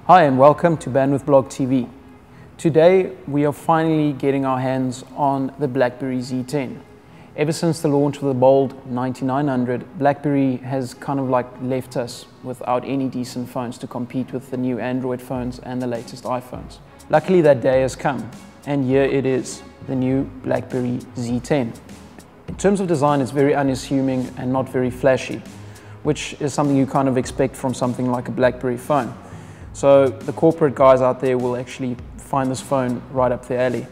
Hi and welcome to Bandwidth Blog TV. Today we are finally getting our hands on the BlackBerry Z10. Ever since the launch of the bold 9900, BlackBerry has kind of like left us without any decent phones to compete with the new Android phones and the latest iPhones. Luckily that day has come, and here it is, the new BlackBerry Z10. In terms of design, it's very unassuming and not very flashy, which is something you kind of expect from something like a BlackBerry phone. So the corporate guys out there will actually find this phone right up their alley.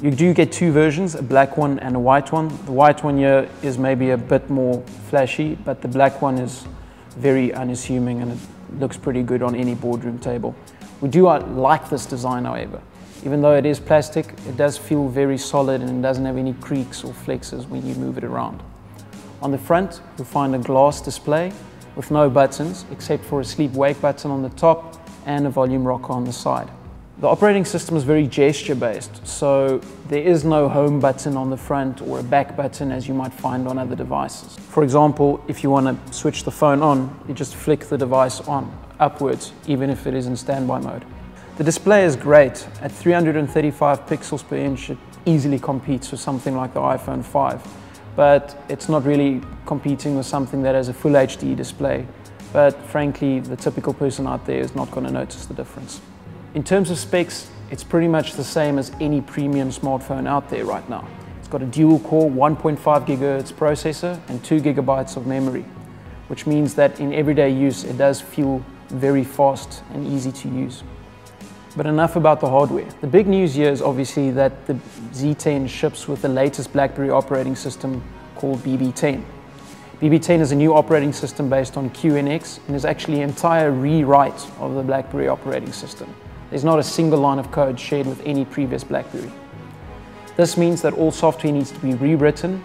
You do get two versions, a black one and a white one. The white one here is maybe a bit more flashy, but the black one is very unassuming and it looks pretty good on any boardroom table. We do like this design, however. Even though it is plastic, it does feel very solid and it doesn't have any creaks or flexes when you move it around. On the front, you'll find a glass display with no buttons except for a sleep-wake button on the top and a volume rocker on the side. The operating system is very gesture-based, so there is no home button on the front or a back button as you might find on other devices. For example, if you want to switch the phone on, you just flick the device on, upwards, even if it is in standby mode. The display is great. At 335 pixels per inch, it easily competes with something like the iPhone 5. But it's not really competing with something that has a full HD display. But frankly, the typical person out there is not going to notice the difference. In terms of specs, it's pretty much the same as any premium smartphone out there right now. It's got a dual-core 1.5 GHz processor and 2 GB of memory, which means that in everyday use, it does feel very fast and easy to use. But enough about the hardware. The big news here is obviously that the Z10 ships with the latest BlackBerry operating system called BB10. BB10 is a new operating system based on QNX and is actually an entire rewrite of the BlackBerry operating system. There's not a single line of code shared with any previous BlackBerry. This means that all software needs to be rewritten,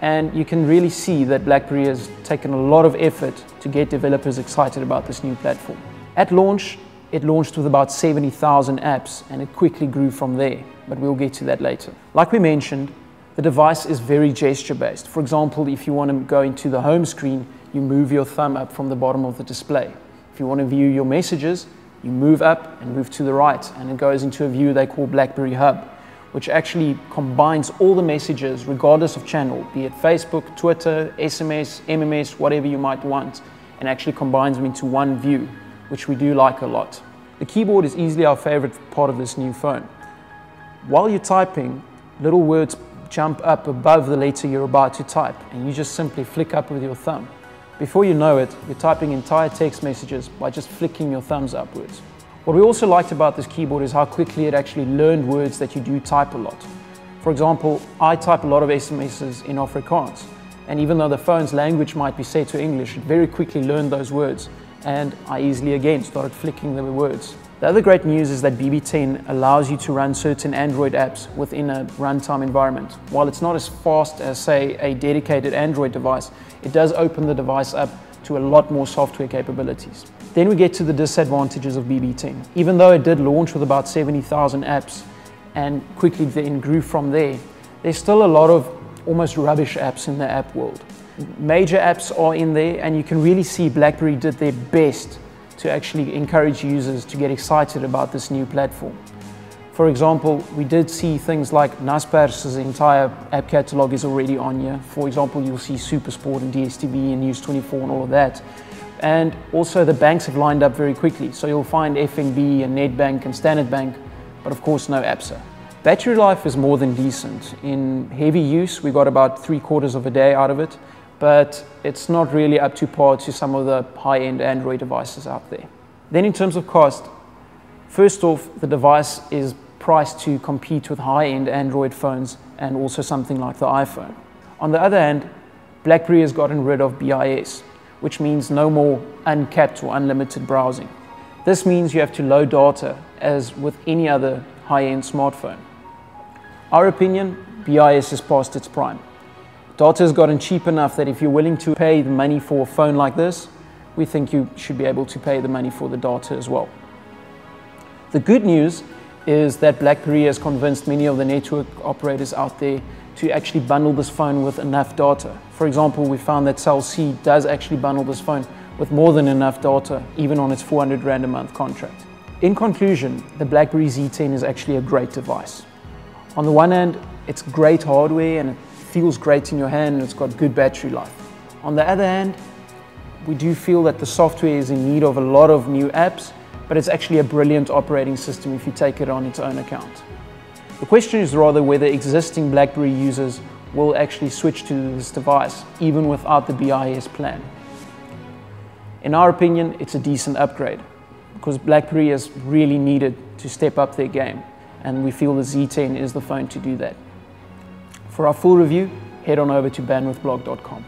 and you can really see that BlackBerry has taken a lot of effort to get developers excited about this new platform. At launch, it launched with about 70,000 apps and it quickly grew from there, but we'll get to that later. Like we mentioned, the device is very gesture-based. For example, if you want to go into the home screen, you move your thumb up from the bottom of the display. If you want to view your messages, you move up and move to the right, and it goes into a view they call BlackBerry Hub, which actually combines all the messages regardless of channel, be it Facebook, Twitter, SMS, MMS, whatever you might want, and actually combines them into one view, which we do like a lot. The keyboard is easily our favorite part of this new phone. While you're typing, little words jump up above the letter you're about to type, and you just simply flick up with your thumb. Before you know it, you're typing entire text messages by just flicking your thumbs upwards. What we also liked about this keyboard is how quickly it actually learned words that you do type a lot. For example, I type a lot of SMSs in Afrikaans, and even though the phone's language might be set to English, it very quickly learned those words, and I easily again started flicking the words. The other great news is that BB10 allows you to run certain Android apps within a runtime environment. While it's not as fast as, say, a dedicated Android device, it does open the device up to a lot more software capabilities. Then we get to the disadvantages of BB10. Even though it did launch with about 70,000 apps and quickly then grew from there, there's still a lot of almost rubbish apps in the app world. Major apps are in there, and you can really see BlackBerry did their best to actually encourage users to get excited about this new platform. For example, we did see things like Naspers' entire app catalog is already on here. For example, you'll see SuperSport and DSTV and News24 and all of that. And also the banks have lined up very quickly. So you'll find FNB and Nedbank and Standard Bank, but of course no ABSA. Battery life is more than decent. In heavy use, we got about 3/4 of a day out of it, but it's not really up to par to some of the high-end Android devices out there. Then in terms of cost, first off, the device is priced to compete with high-end Android phones and also something like the iPhone. On the other hand, BlackBerry has gotten rid of BIS, which means no more uncapped or unlimited browsing. This means you have to load data as with any other high-end smartphone. Our opinion, BIS is past its prime. Data has gotten cheap enough that if you're willing to pay the money for a phone like this, we think you should be able to pay the money for the data as well. The good news is that BlackBerry has convinced many of the network operators out there to actually bundle this phone with enough data. For example, we found that Cell C does actually bundle this phone with more than enough data, even on its 400 Rand a month contract. In conclusion, the BlackBerry Z10 is actually a great device. On the one hand, it's great hardware and it feels great in your hand and it's got good battery life. On the other hand, we do feel that the software is in need of a lot of new apps, but it's actually a brilliant operating system if you take it on its own account. The question is rather whether existing BlackBerry users will actually switch to this device, even without the BIS plan. In our opinion, it's a decent upgrade, because BlackBerry has really needed to step up their game, and we feel the Z10 is the phone to do that. For our full review, head on over to bandwidthblog.com.